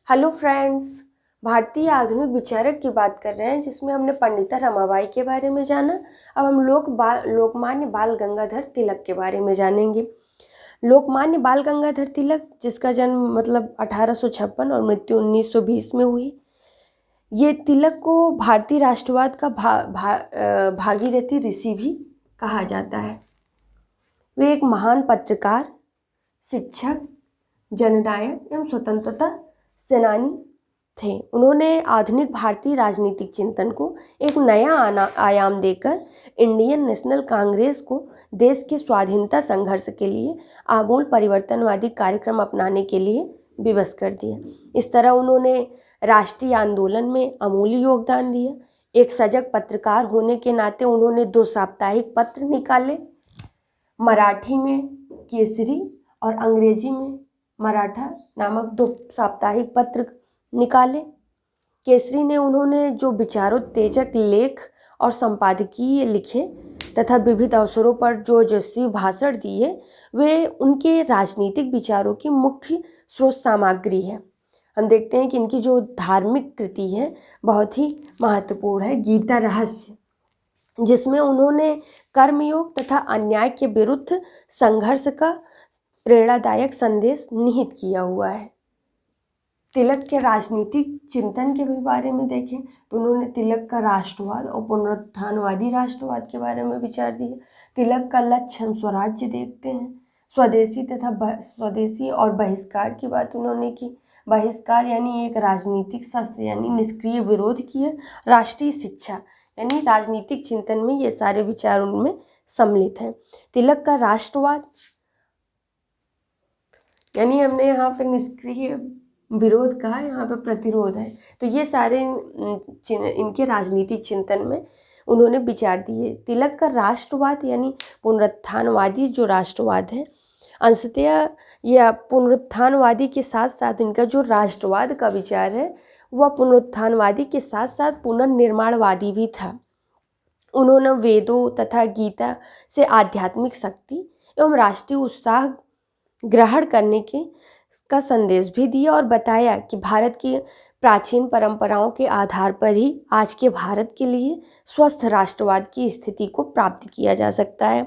Hello friends, भारतीय आधुनिक विचारक की बात कर रहे हैं जिसमें हमने पंडिता रमाबाई के बारे में जाना। अब हम लोकमान्य बाल गंगाधर तिलक के बारे में जानेंगे। लोकमान्य बाल गंगाधर तिलक, जिसका जन्म 1856 और मृत्यु 1920 में हुई। ये तिलक को भारतीय राष्ट्रवाद का भागीरथी ऋषि भी कहा जाता है। वे एक महान पत्रकार, शिक्षक, जननायक एवं स्वतंत्रता सेनानी थे। उन्होंने आधुनिक भारतीय राजनीतिक चिंतन को एक नया आयाम देकर इंडियन नेशनल कांग्रेस को देश के स्वाधीनता संघर्ष के लिए आमूल परिवर्तनवादी कार्यक्रम अपनाने के लिए विवश कर दिया। इस तरह उन्होंने राष्ट्रीय आंदोलन में अमूल्य योगदान दिया। एक सजग पत्रकार होने के नाते उन्होंने 2 साप्ताहिक पत्र निकाले, मराठी में केसरी और अंग्रेजी में मराठा नामक 2 साप्ताहिक पत्र निकाले। केसरी ने उन्होंने जो विचारोत्तेजक लेख और संपादकीय लिखे तथा विविध अवसरों पर जो यशस्वी भाषण दिए, वे उनके राजनीतिक विचारों की मुख्य स्रोत सामग्री है। हम देखते हैं कि इनकी जो धार्मिक कृति है बहुत ही महत्वपूर्ण है, गीता रहस्य, जिसमें उन्होंने कर्मयोग तथा अन्याय के विरुद्ध संघर्ष का प्रेरणादायक संदेश निहित किया हुआ है। तिलक के राजनीतिक चिंतन के भी बारे में देखें तो उन्होंने तिलक का राष्ट्रवाद और पुनरुत्थानवादी राष्ट्रवाद के बारे में विचार दिया। तिलक का लक्ष्य हम स्वराज्य देखते हैं। स्वदेशी और बहिष्कार की बात उन्होंने की। बहिष्कार यानी एक राजनीतिक शस्त्र यानी निष्क्रिय विरोध किया। राष्ट्रीय शिक्षा यानी राजनीतिक चिंतन में ये सारे विचार उनमें सम्मिलित हैं। तिलक का राष्ट्रवाद यानी हमने यहाँ पे निष्क्रिय विरोध कहा, यहाँ पे प्रतिरोध है। तो ये सारे इनके राजनीतिक चिंतन में उन्होंने विचार दिए। तिलक का राष्ट्रवाद यानी पुनरुत्थानवादी जो राष्ट्रवाद है, अंशतः यह पुनरुत्थानवादी के साथ साथ इनका जो राष्ट्रवाद का विचार है वह पुनरुत्थानवादी के साथ साथ पुनर्निर्माणवादी भी था। उन्होंने वेदों तथा गीता से आध्यात्मिक शक्ति एवं राष्ट्रीय उत्साह ग्रहण करने का संदेश भी दिया और बताया कि भारत की प्राचीन परंपराओं के आधार पर ही आज के भारत के लिए स्वस्थ राष्ट्रवाद की स्थिति को प्राप्त किया जा सकता है।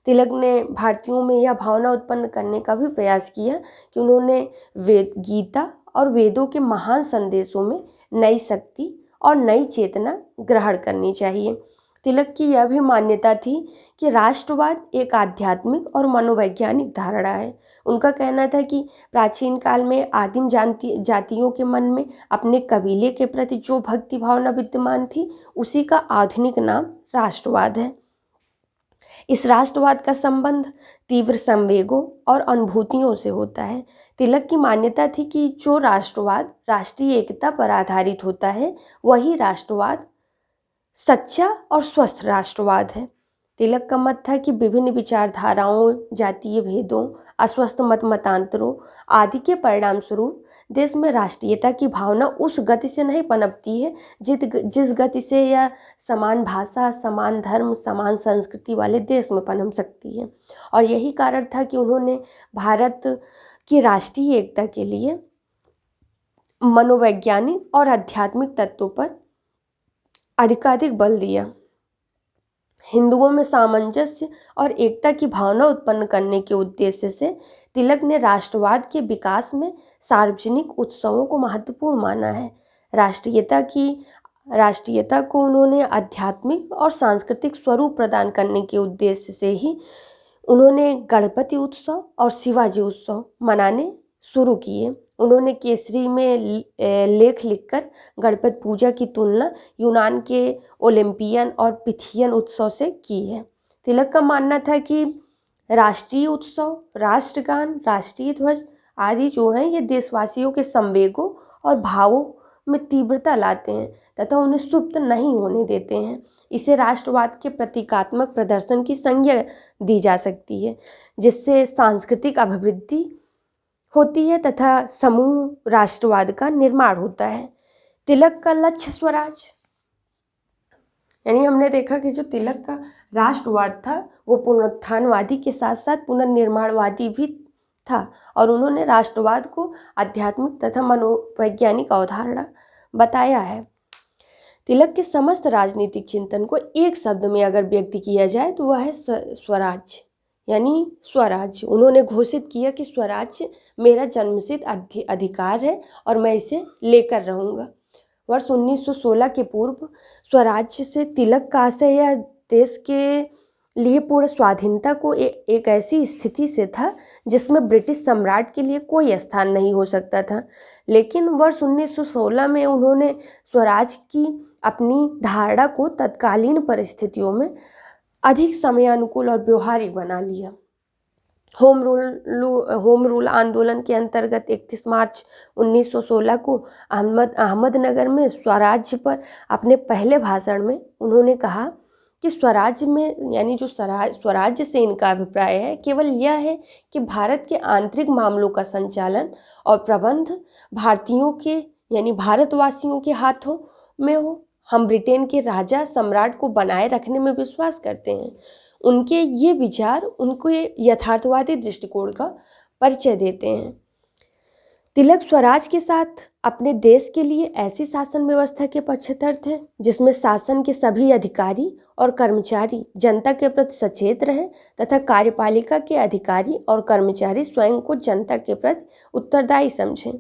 तिलक ने भारतीयों में यह भावना उत्पन्न करने का भी प्रयास किया कि उन्होंने गीता और वेदों के महान संदेशों में नई शक्ति और नई चेतना ग्रहण करनी चाहिए। तिलक की यह भी मान्यता थी कि राष्ट्रवाद एक आध्यात्मिक और मनोवैज्ञानिक धारणा है। उनका कहना था कि प्राचीन काल में आदिम जातियों के मन में अपने कबीले के प्रति जो भक्ति भावना विद्यमान थी, उसी का आधुनिक नाम राष्ट्रवाद है। इस राष्ट्रवाद का संबंध तीव्र संवेगों और अनुभूतियों से होता है। तिलक की मान्यता थी कि जो राष्ट्रवाद राष्ट्रीय एकता पर आधारित होता है, वही राष्ट्रवाद सच्चा और स्वस्थ राष्ट्रवाद है। तिलक का मत था कि विभिन्न विचारधाराओं, जातीय भेदों, अस्वस्थ मतांतरों आदि के परिणाम स्वरूप देश में राष्ट्रीयता की भावना उस गति से नहीं पनपती है जिस गति से यह समान भाषा, समान धर्म, समान संस्कृति वाले देश में पनप सकती है। और यही कारण था कि उन्होंने भारत की राष्ट्रीय एकता के लिए मनोवैज्ञानिक और आध्यात्मिक तत्वों पर अधिकाधिक बल दिया। हिंदुओं में सामंजस्य और एकता की भावना उत्पन्न करने के उद्देश्य से तिलक ने राष्ट्रवाद के विकास में सार्वजनिक उत्सवों को महत्वपूर्ण माना है। राष्ट्रीयता को उन्होंने आध्यात्मिक और सांस्कृतिक स्वरूप प्रदान करने के उद्देश्य से ही उन्होंने गणपति उत्सव और शिवाजी उत्सव मनाने शुरू किए। उन्होंने केसरी में लेख लिखकर गणपति पूजा की तुलना यूनान के ओलंपियन और पिथियन उत्सव से की है। तिलक का मानना था कि राष्ट्रीय उत्सव, राष्ट्रगान, राष्ट्रीय ध्वज आदि जो हैं ये देशवासियों के संवेगों और भावों में तीव्रता लाते हैं तथा उन्हें सुप्त नहीं होने देते हैं। इसे राष्ट्रवाद के प्रतीकात्मक प्रदर्शन की संज्ञा दी जा सकती है, जिससे सांस्कृतिक अभिवृद्धि होती है तथा समूह राष्ट्रवाद का निर्माण होता है। तिलक का लक्ष्य स्वराज, यानी हमने देखा कि जो तिलक का राष्ट्रवाद था वो पुनरुत्थानवादी के साथ साथ पुनर्निर्माणवादी भी था और उन्होंने राष्ट्रवाद को आध्यात्मिक तथा मनोवैज्ञानिक अवधारणा बताया है। तिलक के समस्त राजनीतिक चिंतन को एक शब्द में अगर व्यक्त किया जाए तो वह है स्वराज्य, यानी स्वराज्य। उन्होंने घोषित किया कि स्वराज्य मेरा जन्मसिद्ध अधिकार है और मैं इसे लेकर रहूँगा। वर्ष 1916 के पूर्व स्वराज्य से तिलक का आशय यह देश के लिए पूर्ण स्वाधीनता को एक ऐसी स्थिति से था जिसमें ब्रिटिश सम्राट के लिए कोई स्थान नहीं हो सकता था। लेकिन वर्ष 1916 में उन्होंने स्वराज की अपनी धारणा को तत्कालीन परिस्थितियों में अधिक समयानुकूल और व्यवहारिक बना लिया। होम रूल आंदोलन के अंतर्गत 31 मार्च 1916 को अहमदनगर में स्वराज्य पर अपने पहले भाषण में उन्होंने कहा कि स्वराज्य में, यानी जो स्वराज्य से इनका अभिप्राय है, केवल यह है कि भारत के आंतरिक मामलों का संचालन और प्रबंध भारतीयों के, यानी भारतवासियों के हाथों में हो। हम ब्रिटेन के राजा सम्राट को बनाए रखने में विश्वास करते हैं। उनके ये विचार उनको यथार्थवादी दृष्टिकोण का परिचय देते हैं। तिलक स्वराज के साथ अपने देश के लिए ऐसी शासन व्यवस्था के पक्षधर थे जिसमें शासन के सभी अधिकारी और कर्मचारी जनता के प्रति सचेत रहें तथा कार्यपालिका के अधिकारी और कर्मचारी स्वयं को जनता के प्रति उत्तरदायी समझें।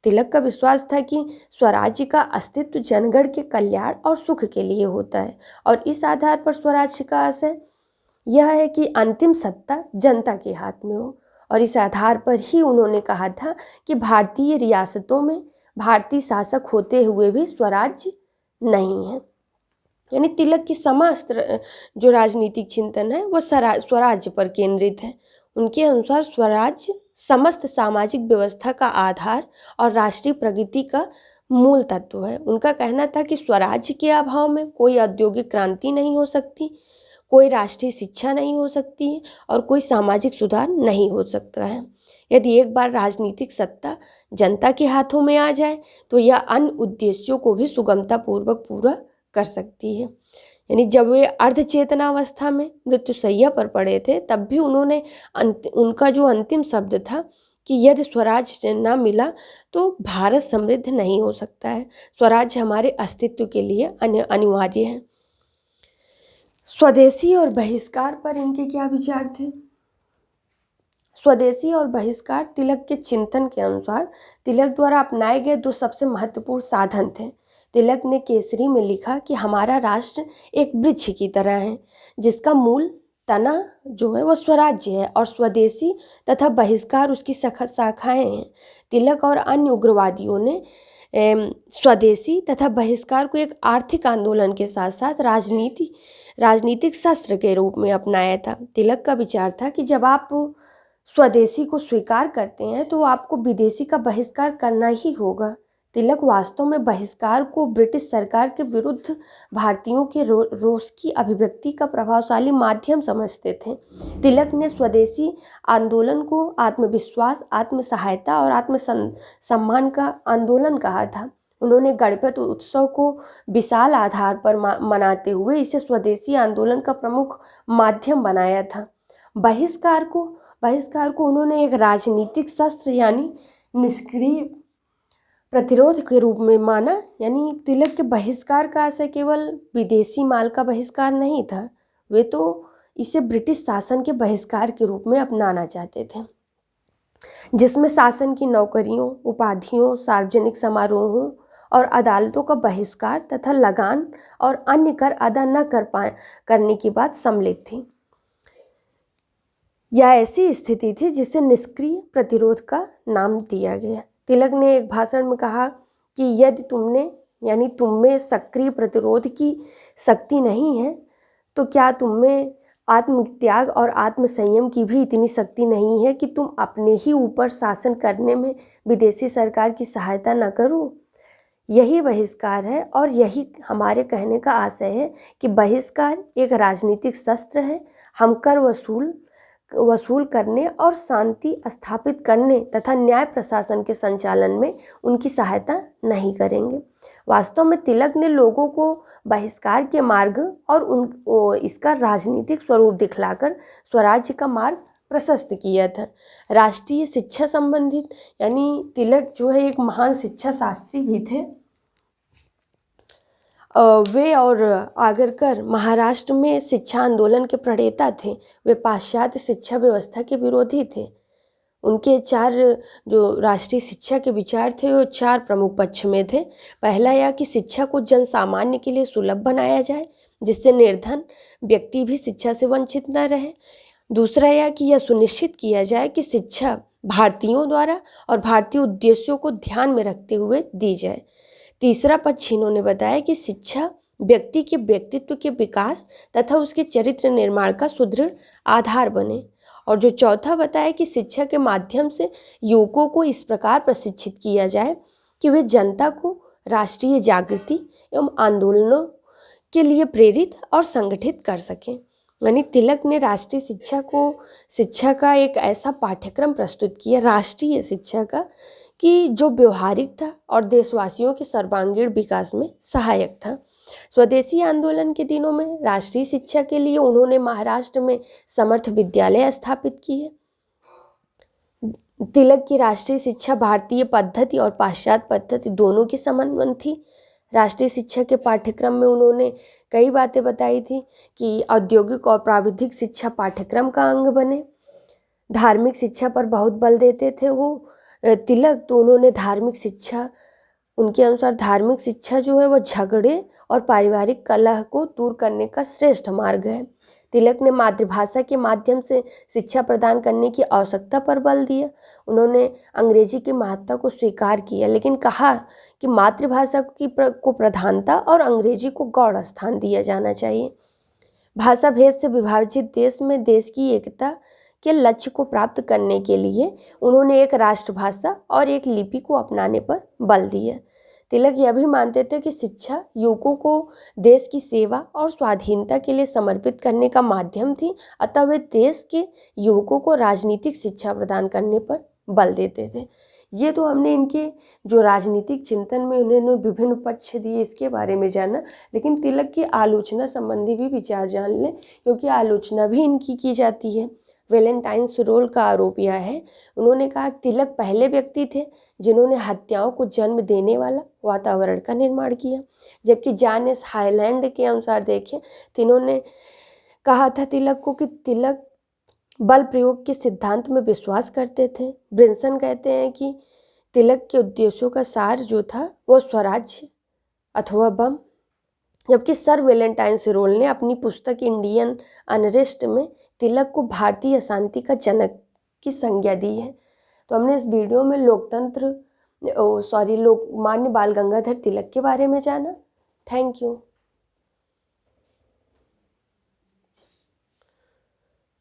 तिलक का विश्वास था कि स्वराज्य का अस्तित्व जनगण के कल्याण और सुख के लिए होता है और इस आधार पर स्वराज्य का आशय यह है कि अंतिम सत्ता जनता के हाथ में हो। और इस आधार पर ही उन्होंने कहा था कि भारतीय रियासतों में भारतीय शासक होते हुए भी स्वराज्य नहीं है। यानी तिलक की समस्त जो राजनीतिक चिंतन है वह स्वराज्य पर केंद्रित है। उनके अनुसार स्वराज्य समस्त सामाजिक व्यवस्था का आधार और राष्ट्रीय प्रगति का मूल तत्व है। उनका कहना था कि स्वराज्य के अभाव में कोई औद्योगिक क्रांति नहीं हो सकती, कोई राष्ट्रीय शिक्षा नहीं हो सकती है और कोई सामाजिक सुधार नहीं हो सकता है। यदि एक बार राजनीतिक सत्ता जनता के हाथों में आ जाए तो यह अन्य उद्देश्यों को भी सुगमतापूर्वक पूरा कर सकती है। यानी जब वे अर्धचेतनावस्था में मृत्युशैया पर पड़े थे तब भी उन्होंने उनका जो अंतिम शब्द था कि यदि स्वराज न मिला तो भारत समृद्ध नहीं हो सकता है, स्वराज हमारे अस्तित्व के लिए अनिवार्य है। स्वदेशी और बहिष्कार पर इनके क्या विचार थे? स्वदेशी और बहिष्कार तिलक के चिंतन के अनुसार तिलक द्वारा अपनाए गए दो सबसे महत्वपूर्ण साधन थे। तिलक ने केसरी में लिखा कि हमारा राष्ट्र एक वृक्ष की तरह है जिसका मूल तना जो है वह स्वराज्य है और स्वदेशी तथा बहिष्कार उसकी शाखाएं हैं। तिलक और अन्य उग्रवादियों ने स्वदेशी तथा बहिष्कार को एक आर्थिक आंदोलन के साथ साथ राजनीतिक शस्त्र के रूप में अपनाया था। तिलक का विचार था कि जब आप स्वदेशी को स्वीकार करते हैं तो आपको विदेशी का बहिष्कार करना ही होगा। तिलक वास्तव में बहिष्कार को ब्रिटिश सरकार के विरुद्ध भारतीयों के रोष की अभिव्यक्ति का प्रभावशाली माध्यम समझते थे। तिलक ने स्वदेशी आंदोलन को आत्मविश्वास, आत्मसहायता और आत्मसम्मान का आंदोलन कहा था। उन्होंने गणपति उत्सव को विशाल आधार पर मनाते हुए इसे स्वदेशी आंदोलन का प्रमुख माध्यम बनाया था। बहिष्कार को उन्होंने एक राजनीतिक शस्त्र यानी निष्क्रिय प्रतिरोध के रूप में माना। यानी तिलक के बहिष्कार का आशय केवल विदेशी माल का बहिष्कार नहीं था, वे तो इसे ब्रिटिश शासन के बहिष्कार के रूप में अपनाना चाहते थे, जिसमें शासन की नौकरियों, उपाधियों, सार्वजनिक समारोहों और अदालतों का बहिष्कार तथा लगान और अन्य कर अदा न करने की बात सम्मिलित थी। यह ऐसी स्थिति थी जिसे निष्क्रिय प्रतिरोध का नाम दिया गया। तिलक ने एक भाषण में कहा कि यदि तुम में सक्रिय प्रतिरोध की शक्ति नहीं है तो क्या तुम में आत्मत्याग और आत्मसंयम की भी इतनी शक्ति नहीं है कि तुम अपने ही ऊपर शासन करने में विदेशी सरकार की सहायता न करो। यही बहिष्कार है और यही हमारे कहने का आशय है कि बहिष्कार एक राजनीतिक शस्त्र है। हम कर वसूल करने और शांति स्थापित करने तथा न्याय प्रशासन के संचालन में उनकी सहायता नहीं करेंगे। वास्तव में तिलक ने लोगों को बहिष्कार के मार्ग और इसका राजनीतिक स्वरूप दिखलाकर स्वराज्य का मार्ग प्रशस्त किया था। राष्ट्रीय शिक्षा संबंधित यानी तिलक जो है एक महान शिक्षा शास्त्री भी थे। वे और आगरकर महाराष्ट्र में शिक्षा आंदोलन के प्रणेता थे। वे पाश्चात्य शिक्षा व्यवस्था के विरोधी थे। उनके 4 जो राष्ट्रीय शिक्षा के विचार थे वो 4 प्रमुख पक्ष में थे। पहला यह कि शिक्षा को जन सामान्य के लिए सुलभ बनाया जाए, जिससे निर्धन व्यक्ति भी शिक्षा से वंचित न रहे। दूसरा यह कि यह सुनिश्चित किया जाए कि शिक्षा भारतीयों द्वारा और भारतीय उद्देश्यों को ध्यान में रखते हुए दी जाए। तीसरा पक्ष इन्होंने बताया कि शिक्षा व्यक्ति के व्यक्तित्व के विकास तथा उसके चरित्र निर्माण का सुदृढ़ आधार बने। और जो चौथा बताया कि शिक्षा के माध्यम से युवकों को इस प्रकार प्रशिक्षित किया जाए कि वे जनता को राष्ट्रीय जागृति एवं आंदोलनों के लिए प्रेरित और संगठित कर सकें। यानी तिलक ने राष्ट्रीय शिक्षा का एक ऐसा पाठ्यक्रम प्रस्तुत किया, राष्ट्रीय शिक्षा का, कि जो व्यवहारिक था और देशवासियों के सर्वांगीण विकास में सहायक था। स्वदेशी आंदोलन के दिनों में राष्ट्रीय शिक्षा के लिए उन्होंने महाराष्ट्र में समर्थ विद्यालय स्थापित किए। तिलक की राष्ट्रीय शिक्षा भारतीय पद्धति और पाश्चात्य पद्धति दोनों की समन्वय थी। राष्ट्रीय शिक्षा के पाठ्यक्रम में उन्होंने कई बातें बताई थी कि औद्योगिक और प्राविधिक शिक्षा पाठ्यक्रम का अंग बने। धार्मिक शिक्षा पर बहुत बल देते थे वो तिलक। तो उन्होंने धार्मिक शिक्षा, उनके अनुसार धार्मिक शिक्षा जो है वो झगड़े और पारिवारिक कलह को दूर करने का श्रेष्ठ मार्ग है। तिलक ने मातृभाषा के माध्यम से शिक्षा प्रदान करने की आवश्यकता पर बल दिया। उन्होंने अंग्रेजी की महत्ता को स्वीकार किया, लेकिन कहा कि मातृभाषा को प्रधानता और अंग्रेजी को गौण स्थान दिया जाना चाहिए। भाषा भेद से विभाजित देश में देश की एकता के लक्ष्य को प्राप्त करने के लिए उन्होंने एक राष्ट्रभाषा और एक लिपि को अपनाने पर बल दिया। तिलक यह भी मानते थे कि शिक्षा युवकों को देश की सेवा और स्वाधीनता के लिए समर्पित करने का माध्यम थी, अतः वे देश के युवकों को राजनीतिक शिक्षा प्रदान करने पर बल देते थे। ये तो हमने इनके जो राजनीतिक चिंतन में उन्होंने विभिन्न पक्ष दिए इसके बारे में जाना, लेकिन तिलक की आलोचना संबंधी भी विचार जान लें, क्योंकि आलोचना भी इनकी की जाती है। वैलेंटाइन रोल का आरोप यह है, उन्होंने कहा तिलक पहले व्यक्ति थे जिन्होंने हत्याओं को जन्म देने वाला वातावरण का निर्माण किया। जबकि जॉन एस हाईलैंड के अनुसार देखें तो इन्होंने कहा था तिलक को कि तिलक बल प्रयोग के सिद्धांत में विश्वास करते थे। ब्रिंसन कहते हैं कि तिलक के उद्देश्यों का सार जो था वो स्वराज्य अथवा बम। जबकि सर वैलेंटाइन रोल ने अपनी पुस्तक इंडियन अनरेस्ट में तिलक को भारतीय अशांति का जनक की संज्ञा दी है। तो हमने इस वीडियो में लोकमान्य बाल गंगाधर तिलक के बारे में जाना। Thank you.